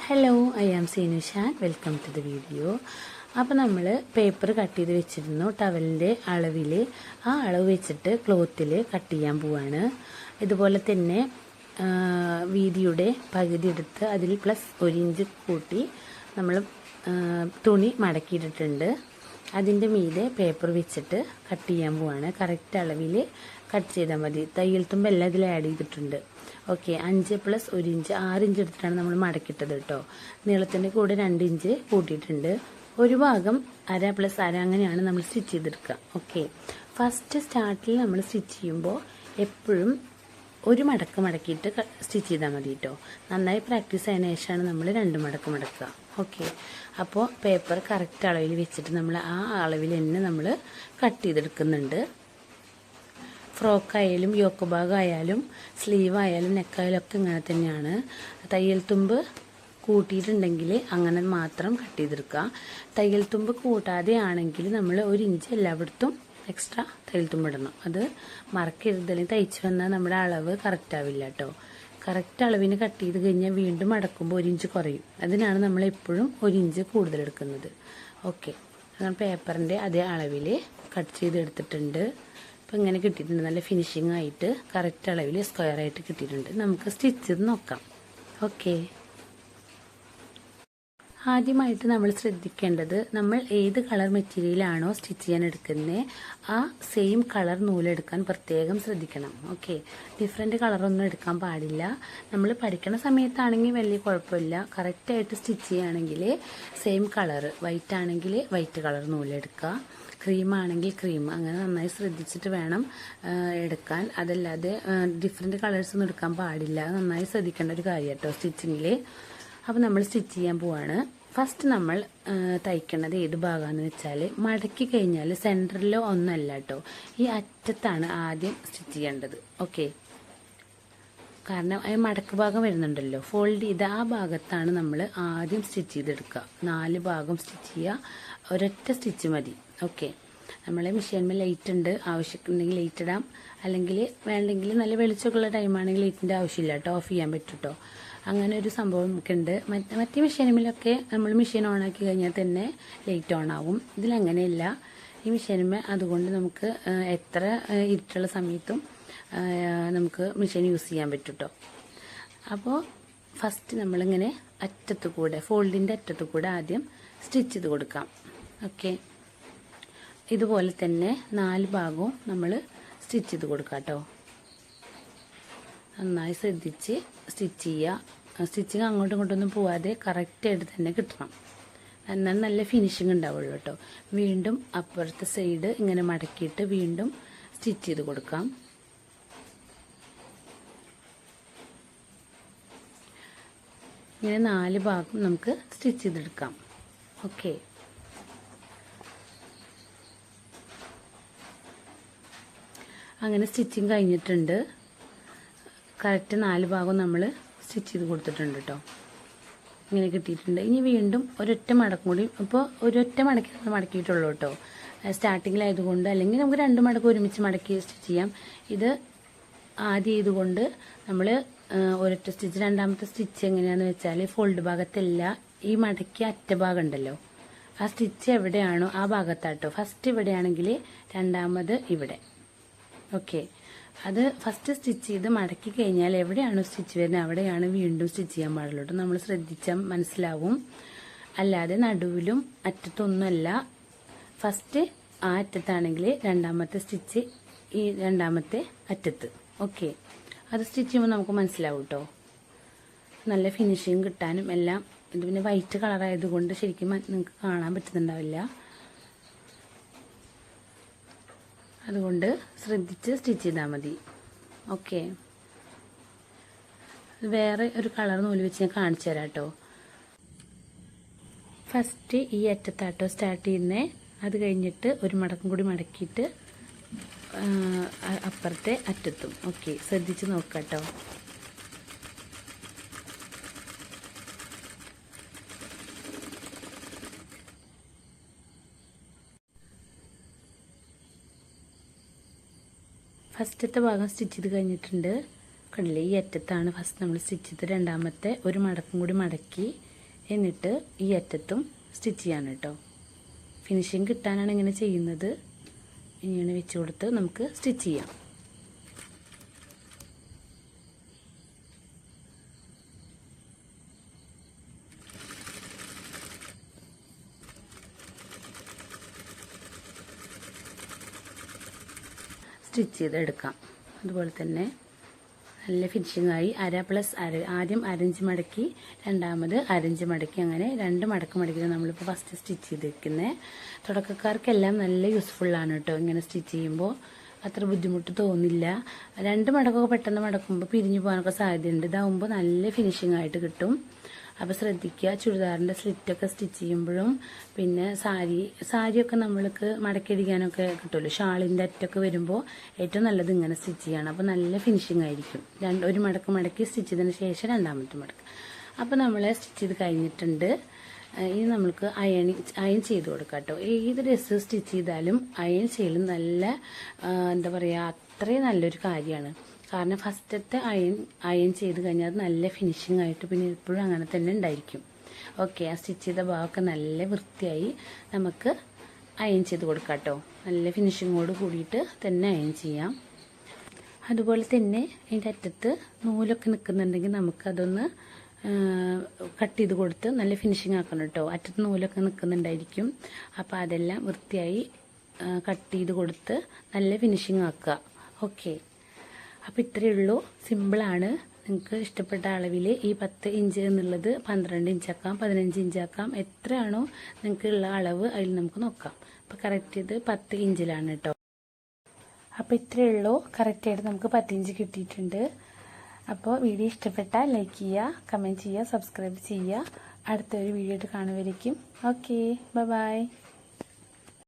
Hello, I am Seenushan. Welcome to the video. അപ്പോൾ നമ്മൾ paper cut ചെയ്ത് വെച്ചിരുന്നു ടവലിൻ്റെ അളവിൽ. ആ അളവ് വെച്ചിട്ട് ക്ലോത്തിൽ കട്ട് ചെയ്യാൻ പോവാണ്. ഇതുപോലെ തന്നെ വീതിയുടെ പകുതി എടുത്ത് അതിൽ പ്ലസ് 1 ഇഞ്ച് കൂട്ടി നമ്മൾ തുണി മടക്കിയിട്ടിട്ടുണ്ട്. അതിൻ്റെ മീതെ പേപ്പർ വെച്ചിട്ട് കട്ട് ചെയ്യാൻ പോവാണ്. കറക്റ്റ് അളവിൽ കട്ട് ചെയ്താൽ മതി. തയ്യൽ തുമ്പ് എല്ലാം ഇതിൽ ആഡ് ചെയ്തിട്ടുണ്ട്. ഓക്കെ, 5 + 1 ഇഞ്ച് 6 ഇഞ്ച് എടുത്തിട്ടാണ് നമ്മൾ മടക്കിയിട്ടത് കേട്ടോ. നീളത്തിൻ്റെ കൂടെ 2 ഇഞ്ച് കൂട്ടിയിട്ടുണ്ട്. ഒരു ഭാഗം അര + അര അങ്ങനെയാണ് നമ്മൾ സ്റ്റിച്ച് ചെയ്തെടുക്കുക. ഓക്കെ, ഫസ്റ്റ് സ്റ്റാർട്ടിൽ നമ്മൾ സ്റ്റിച്ച് ചെയ്യുമ്പോൾ എപ്പോഴും ഒരു മടക്ക് മടക്കിയിട്ട് സ്റ്റിച്ച് ചെയ്താൽ മതി കേട്ടോ. നന്നായി പ്രാക്ടീസ് ആയതിനു ശേഷമാണ് നമ്മൾ 2 മടക്ക് മടക്കുക. ഓക്കെ, അപ്പോൾ പേപ്പർ കറക്റ്റ് അളവിൽ വെച്ചിട്ട് നമ്മൾ ആ അളവിൽ തന്നെ നമ്മൾ കട്ട് ചെയ്തെടുക്കുന്നുണ്ട്. ഫ്രോക്കായാലും യോക്ക് ഭാഗമായാലും സ്ലീവ് ആയാലും നെക്കായാലും ഒക്കെ ഇങ്ങനെ തന്നെയാണ്. തയ്യൽ തുമ്പ് കൂട്ടിയിട്ടുണ്ടെങ്കിൽ അങ്ങനെ മാത്രം കട്ട് ചെയ്തെടുക്കുക. തയ്യൽ തുമ്പ് കൂട്ടാതെ ആണെങ്കിൽ നമ്മൾ 1 ഇഞ്ച് എല്ലായിടത്തും എക്സ്ട്രാ തയ്യൽ തുമ്പ് ഇടണം. അത് മറക്കരുത്, അല്ലെങ്കിൽ തയ്ച്ച് വന്നാൽ നമ്മുടെ അളവ് കറക്റ്റ് ആവില്ല കേട്ടോ. കറക്റ്റ് അളവിന് കട്ട് ചെയ്ത് കഴിഞ്ഞാൽ വീണ്ടും മടക്കുമ്പോൾ 1 ഇഞ്ച് കുറയും. അതിനാണ് നമ്മൾ എപ്പോഴും 1 ഇഞ്ച് കൂടുതൽ എടുക്കുന്നത്. ഓക്കെ, പേപ്പറിൻ്റെ അതേ അളവിൽ കട്ട് ചെയ്തെടുത്തിട്ടുണ്ട്. അപ്പോൾ ഇങ്ങനെ കിട്ടിയിട്ടുണ്ട്. നല്ല ഫിനിഷിംഗ് ആയിട്ട് കറക്റ്റ് അളവിൽ സ്ക്വയർ ആയിട്ട് കിട്ടിയിട്ടുണ്ട്. നമുക്ക് സ്റ്റിച്ച് ചെയ്ത് നോക്കാം. ഓക്കെ, ആദ്യമായിട്ട് നമ്മൾ ശ്രദ്ധിക്കേണ്ടത്, നമ്മൾ ഏത് കളർ മെറ്റീരിയലാണോ സ്റ്റിച്ച് ചെയ്യാൻ എടുക്കുന്നത് ആ സെയിം കളർ നൂലെടുക്കാൻ പ്രത്യേകം ശ്രദ്ധിക്കണം. ഓക്കെ, ഡിഫറെൻറ്റ് കളറൊന്നും എടുക്കാൻ പാടില്ല. നമ്മൾ പഠിക്കുന്ന സമയത്താണെങ്കിൽ വലിയ കുഴപ്പമില്ല. കറക്റ്റായിട്ട് സ്റ്റിച്ച് ചെയ്യുകയാണെങ്കിൽ സെയിം കളർ, വൈറ്റ് ആണെങ്കിൽ വൈറ്റ് കളർ നൂലെടുക്കുക, ക്രീം ആണെങ്കിൽ ക്രീം, അങ്ങനെ നന്നായി ശ്രദ്ധിച്ചിട്ട് വേണം എടുക്കാൻ. അതല്ലാതെ ഡിഫറെൻറ്റ് കളേഴ്സൊന്നും എടുക്കാൻ പാടില്ല. നന്നായി ശ്രദ്ധിക്കേണ്ട ഒരു കാര്യം കേട്ടോ സ്റ്റിച്ചിങ്ങിൽ. അപ്പോൾ നമ്മൾ സ്റ്റിച്ച് ചെയ്യാൻ പോവാണ്. ഫസ്റ്റ് നമ്മൾ തയ്ക്കണത് ഏത് ഭാഗമാണെന്ന് വെച്ചാൽ, മടക്കി കഴിഞ്ഞാൽ സെൻറ്ററിലോ ഒന്നല്ല കേട്ടോ, ഈ അറ്റത്താണ് ആദ്യം സ്റ്റിച്ച് ചെയ്യേണ്ടത്. ഓക്കെ, കാരണം ആ മടക്ക് ഭാഗം വരുന്നുണ്ടല്ലോ, ഫോൾഡ് ചെയ്ത ആ ഭാഗത്താണ് നമ്മൾ ആദ്യം സ്റ്റിച്ച് ചെയ്തെടുക്കുക. 4 ഭാഗം സ്റ്റിച്ച് ചെയ്യുക, ഒരൊറ്റ സ്റ്റിച്ച് മതി. ഓക്കെ, നമ്മളെ മെഷീനിൽ ലൈറ്റ് ഉണ്ട്, ആവശ്യമുണ്ടെങ്കിൽ ലൈറ്റ് ഇടാം, അല്ലെങ്കിൽ വേണ്ടെങ്കിൽ നല്ല വെളിച്ചമൊക്കെയുള്ള ടൈമാണെങ്കിൽ ലൈറ്റിൻ്റെ ആവശ്യമില്ല കേട്ടോ, ഓഫ് ചെയ്യാൻ പറ്റും കേട്ടോ. അങ്ങനെ ഒരു സംഭവം നമുക്കുണ്ട്. മറ്റേ മെഷീനിലൊക്കെ നമ്മൾ മെഷീൻ ഓണാക്കി കഴിഞ്ഞാൽ തന്നെ ലൈറ്റ് ഓൺ ആവും. ഇതിലങ്ങനെയല്ല. ഈ മെഷീനുമേ അതുകൊണ്ട് നമുക്ക് എത്ര ഇരുട്ടുള്ള സമയത്തും നമുക്ക് മെഷീൻ യൂസ് ചെയ്യാൻ പറ്റും കേട്ടോ. അപ്പോൾ ഫസ്റ്റ് നമ്മളിങ്ങനെ അറ്റത്ത് കൂടെ, ഫോൾഡിൻ്റെ അറ്റത്ത് കൂടെ ആദ്യം സ്റ്റിച്ച് ചെയ്ത് കൊടുക്കാം. ഓക്കെ, ഇതുപോലെ തന്നെ 4 ഭാഗവും നമ്മൾ സ്റ്റിച്ച് ചെയ്ത് കൊടുക്കാം കേട്ടോ. നന്നായി ശ്രദ്ധിച്ച് സ്റ്റിച്ച് ചെയ്യുക. സ്റ്റിച്ചിങ് അങ്ങോട്ടും ഇങ്ങോട്ടൊന്നും പോവാതെ കറക്റ്റായിട്ട് തന്നെ കിട്ടണം. എന്നാൽ നല്ല ഫിനിഷിങ് ഉണ്ടാവുള്ളൂ കേട്ടോ. വീണ്ടും അപ്പുറത്തെ സൈഡ് ഇങ്ങനെ മടക്കിയിട്ട് വീണ്ടും സ്റ്റിച്ച് ചെയ്ത് കൊടുക്കാം. ഇങ്ങനെ 4 ഭാഗം നമുക്ക് സ്റ്റിച്ച് ചെയ്തെടുക്കാം. ഓക്കെ, അങ്ങനെ സ്റ്റിച്ചിങ് കഴിഞ്ഞിട്ടുണ്ട്. കറക്റ്റ് 4 ഭാഗം നമ്മൾ സ്റ്റിച്ച് ചെയ്ത് കൊടുത്തിട്ടുണ്ട് കേട്ടോ. ഇങ്ങനെ കിട്ടിയിട്ടുണ്ട്. ഇനി വീണ്ടും ഒരൊറ്റ മടക്കും കൂടി, ഇപ്പോൾ ഒരൊറ്റ മടക്കി നമ്മൾ മടക്കിയിട്ടുള്ളൂ കേട്ടോ സ്റ്റാർട്ടിങ്ങിലായതുകൊണ്ട്. അല്ലെങ്കിൽ നമുക്ക് 2 മടക്ക് ഒരുമിച്ച് മടക്കി സ്റ്റിച്ച് ചെയ്യാം. ഇത് ആദ്യം ചെയ്തുകൊണ്ട് നമ്മൾ ഒരൊറ്റ സ്റ്റിച്ച്, രണ്ടാമത്തെ സ്റ്റിച്ച് എങ്ങനെയാണെന്ന് വെച്ചാൽ, ഫോൾഡ് ഭാഗത്തല്ല, ഈ മടക്കിയ അറ്റഭാഗം ഉണ്ടല്ലോ, ആ സ്റ്റിച്ച് എവിടെയാണോ ആ ഭാഗത്താട്ടോ. ഫസ്റ്റ് ഇവിടെയാണെങ്കിൽ രണ്ടാമത് ഇവിടെ. ഓക്കെ, അത് ഫസ്റ്റ് സ്റ്റിച്ച് ചെയ്ത് മടക്കി കഴിഞ്ഞാൽ എവിടെയാണോ സ്റ്റിച്ച് വരുന്നത് അവിടെയാണ് വീണ്ടും സ്റ്റിച്ച് ചെയ്യാൻ പാടുള്ളൂ കേട്ടോ. നമ്മൾ ശ്രദ്ധിച്ചാൽ മനസ്സിലാവും. അല്ലാതെ നടുവിലും അറ്റത്തൊന്നുമല്ല. ഫസ്റ്റ് ആ അറ്റത്താണെങ്കിൽ രണ്ടാമത്തെ സ്റ്റിച്ച് ഈ രണ്ടാമത്തെ അറ്റത്ത്. ഓക്കെ, അത് സ്റ്റിച്ച് ചെയ്യുമ്പോൾ നമുക്ക് മനസ്സിലാവും കേട്ടോ. നല്ല ഫിനിഷിങ് കിട്ടാനും എല്ലാം. ഇത് പിന്നെ വൈറ്റ് കളറായതുകൊണ്ട് ശരിക്കും നിങ്ങൾക്ക് കാണാൻ പറ്റുന്നുണ്ടാവില്ല. അതുകൊണ്ട് ശ്രദ്ധിച്ച് സ്റ്റിച്ച് ചെയ്താൽ മതി. ഓക്കെ, വേറെ ഒരു കളർ നൂല് വെച്ച് ഞാൻ കാണിച്ചു തരാം കേട്ടോ. ഫസ്റ്റ് ഈ അറ്റത്താട്ടോ സ്റ്റാർട്ട് ചെയ്യുന്നത്. അത് കഴിഞ്ഞിട്ട് ഒരു മടക്കും കൂടി മടക്കിയിട്ട് അപ്പുറത്തെ അറ്റത്തും. ഓക്കെ, ശ്രദ്ധിച്ച് നോക്കാം കേട്ടോ. ഫസ്റ്റത്തെ ഭാഗം സ്റ്റിച്ച് ചെയ്ത് കഴിഞ്ഞിട്ടുണ്ട്. കണ്ടില്ലേ, ഈ അറ്റത്താണ് ഫസ്റ്റ് നമ്മൾ സ്റ്റിച്ച് ചെയ്ത് രണ്ടാമത്തെ ഒരു മടക്കും കൂടി മടക്കി എന്നിട്ട് ഈ അറ്റത്തും സ്റ്റിച്ച് ചെയ്യാണ് കേട്ടോ. ഫിനിഷിങ് കിട്ടാനാണ് ഇങ്ങനെ ചെയ്യുന്നത്. ഇങ്ങനെ വെച്ച് കൊടുത്ത് നമുക്ക് സ്റ്റിച്ച് ചെയ്യാം. സ്റ്റിച്ച് ചെയ്തെടുക്കാം. അതുപോലെ തന്നെ നല്ല ഫിനിഷിംഗ് ആയി. അര പ്ലസ് അര, ആദ്യം അരഞ്ച് മടക്കി, രണ്ടാമത് അരഞ്ച് മടക്കി, അങ്ങനെ 2 മടക്ക് മടക്കി നമ്മളിപ്പോൾ ഫസ്റ്റ് സ്റ്റിച്ച് ചെയ്തിരിക്കുന്നത്. തുടക്കക്കാർക്കെല്ലാം നല്ല യൂസ്ഫുള്ളാണ് കേട്ടോ. ഇങ്ങനെ സ്റ്റിച്ച് ചെയ്യുമ്പോൾ അത്ര ബുദ്ധിമുട്ട് തോന്നില്ല. 2 മടക്കൊക്കെ പെട്ടെന്ന് മടക്കുമ്പോൾ പിരിഞ്ഞു പോകാനൊക്കെ സാധ്യതയുണ്ട്. ഇതാവുമ്പോൾ നല്ല ഫിനിഷിംഗ് ആയിട്ട് കിട്ടും. അപ്പോൾ ശ്രദ്ധിക്കുക. ചുരിദാറിൻ്റെ സ്ലിറ്റൊക്കെ സ്റ്റിച്ച് ചെയ്യുമ്പോഴും പിന്നെ സാരിയൊക്കെ നമ്മൾക്ക് മടക്കിയടിക്കാനൊക്കെ കിട്ടുമല്ലോ. ഷാളിൻ്റെ അറ്റൊക്കെ വരുമ്പോൾ ഏറ്റവും നല്ലത് ഇങ്ങനെ സ്റ്റിച്ച് ചെയ്യണം. അപ്പോൾ നല്ല ഫിനിഷിംഗ് ആയിരിക്കും. ഒരു മടക്ക് മടക്കി സ്റ്റിച്ച് ചെയ്തതിന് ശേഷം രണ്ടാമത്തെ മടക്ക്. അപ്പോൾ നമ്മൾ സ്റ്റിച്ച് ചെയ്ത് കഴിഞ്ഞിട്ടുണ്ട്. ഇനി നമുക്ക് അയൺ ചെയ്ത് കൊടുക്കാം കേട്ടോ. ഏത് ഡ്രസ്സ് സ്റ്റിച്ച് ചെയ്താലും അയൺ ചെയ്യലും നല്ല എന്താ പറയുക, അത്രയും നല്ലൊരു കാര്യമാണ്. കാരണം ഫസ്റ്റത്തെ അയൺ ചെയ്ത് കഴിഞ്ഞാൽ അത് നല്ല ഫിനിഷിംഗ് ആയിട്ട് പിന്നെ എപ്പോഴും അങ്ങനെ തന്നെ ഉണ്ടായിരിക്കും. ഓക്കെ, ആ സ്റ്റിച്ച് ചെയ്ത ഭാഗമൊക്കെ നല്ല വൃത്തിയായി നമുക്ക് അയൺ ചെയ്ത് കൊടുക്കാം കേട്ടോ. നല്ല ഫിനിഷിങ്ങോട് കൂടിയിട്ട് തന്നെ അയൺ ചെയ്യാം. അതുപോലെ തന്നെ അതിൻ്റെ അറ്റത്ത് നൂലൊക്കെ നിൽക്കുന്നുണ്ടെങ്കിൽ നമുക്കതൊന്ന് കട്ട് ചെയ്ത് കൊടുത്ത് നല്ല ഫിനിഷിങ് ആക്കണം കേട്ടോ. അറ്റത്ത് നൂലൊക്കെ നിൽക്കുന്നുണ്ടായിരിക്കും. അപ്പോൾ അതെല്ലാം വൃത്തിയായി കട്ട് ചെയ്ത് കൊടുത്ത് നല്ല ഫിനിഷിങ് ആക്കുക. ഓക്കെ, അപ്പോൾ ഇത്രയേ ഉള്ളൂ. സിമ്പിളാണ്. നിങ്ങൾക്ക് ഇഷ്ടപ്പെട്ട അളവിൽ ഈ 10 ഇഞ്ച് എന്നുള്ളത് 12 ഇഞ്ചാക്കാം, 15 ഇഞ്ചാക്കാം. എത്രയാണോ നിങ്ങൾക്ക് ഉള്ള അളവ് അതിൽ നമുക്ക് നോക്കാം. അപ്പോൾ കറക്റ്റ് ഇത് 10 ഇഞ്ചിലാണ് കേട്ടോ. അപ്പോൾ ഇത്രയേ ഉള്ളൂ. കറക്റ്റായിട്ട് നമുക്ക് 10 ഇഞ്ച് കിട്ടിയിട്ടുണ്ട്. അപ്പോൾ വീഡിയോ ഇഷ്ടപ്പെട്ടാൽ ലൈക്ക് ചെയ്യുക, കമൻറ്റ് ചെയ്യുക, സബ്സ്ക്രൈബ് ചെയ്യുക. അടുത്തൊരു വീഡിയോ ആയിട്ട് കാണുമായിരിക്കും. Okay, by.